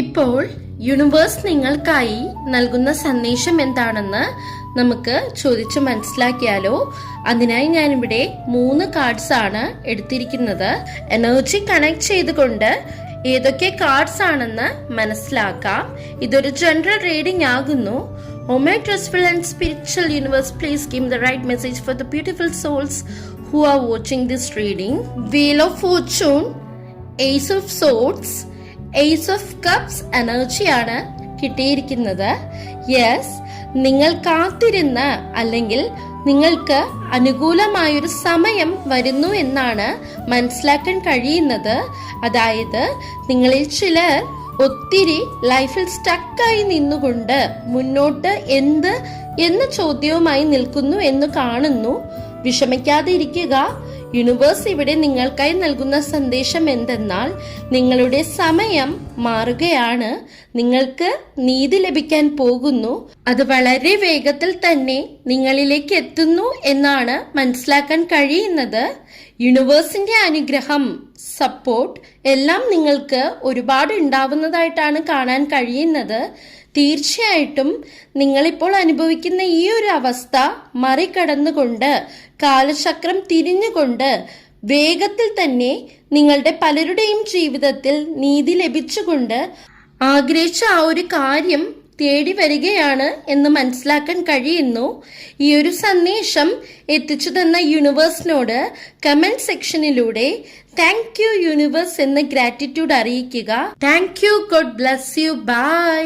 ഇപ്പോൾ യൂണിവേഴ്സ് നിങ്ങൾക്കായി നൽകുന്ന സന്ദേശം എന്താണെന്ന് നമുക്ക് ചോദിച്ചു മനസ്സിലാക്കിയാലോ. അതിനായി ഞാനിവിടെ 3 കാർഡ്സ് ആണ് എടുത്തിരിക്കുന്നത്. എനർജി കണക്ട് ചെയ്തുകൊണ്ട് ഏതൊക്കെ കാർഡ്സ് ആണെന്ന് മനസ്സിലാക്കാം. ഇതൊരു ജനറൽ റീഡിംഗ് ആകുന്നു. Oh my trustful and spiritual universe, please give the right message for the beautiful souls who are watching this reading. Wheel of Fortune, Ace of Swords, Ace of Cups എനർജിയാണ് കിട്ടിയിരിക്കുന്നത്. Yes, നിങ്ങൾ കാത്തിരുന്ന അല്ലെങ്കിൽ നിങ്ങൾക്ക് അനുകൂലമായൊരു സമയം വരുന്നു എന്നാണ് മനസ്സിലാക്കാൻ കഴിയുന്നത്. അതായത് നിങ്ങളിൽ ചിലർ ഒത്തിരി ലൈഫിൽ സ്റ്റക്കായി നിന്നുകൊണ്ട് മുന്നോട്ട് എന്ന ചോദ്യവുമായി നിൽക്കുന്നു എന്ന് കാണുന്നു. വിഷമിക്കാതെ ഇരിക്കുക. യൂണിവേഴ്സ് ഇവിടെ നിങ്ങൾക്കായി നൽകുന്ന സന്ദേശം എന്തെന്നാൽ നിങ്ങളുടെ സമയം മാറുകയാണ്. നിങ്ങൾക്ക് നീതി ലഭിക്കാൻ പോകുന്നു. അത് വളരെ വേഗത്തിൽ തന്നെ നിങ്ങളിലേക്ക് എത്തുന്നു എന്നാണ് മനസ്സിലാക്കാൻ കഴിയുന്നത്. യൂണിവേഴ്സിന്റെ അനുഗ്രഹം, സപ്പോർട്ട് എല്ലാം നിങ്ങൾക്ക് ഒരുപാട് ഉണ്ടാവുന്നതായിട്ടാണ് കാണാൻ കഴിയുന്നത്. തീർച്ചയായിട്ടും നിങ്ങളിപ്പോൾ അനുഭവിക്കുന്ന ഈ ഒരു അവസ്ഥ മറികടന്നുകൊണ്ട് കാലചക്രം തിരിഞ്ഞുകൊണ്ട് വേഗത്തിൽ തന്നെ നിങ്ങളുടെ പലരുടെയും ജീവിതത്തിൽ നീതി ലഭിച്ചുകൊണ്ട് ആഗ്രഹിച്ച ആ ഒരു കാര്യം തേടി വരികയാണ് എന്ന് മനസ്സിലാക്കാൻ കഴിയുന്നു. ഈ ഒരു സന്ദേശം എത്തിച്ചു തന്ന യൂണിവേഴ്സിനോട് കമന്റ് സെക്ഷനിലൂടെ താങ്ക് യു യൂണിവേഴ്സ് എന്ന ഗ്രാറ്റിറ്റ്യൂഡ് അറിയിക്കുക. Thank you. God bless you. By.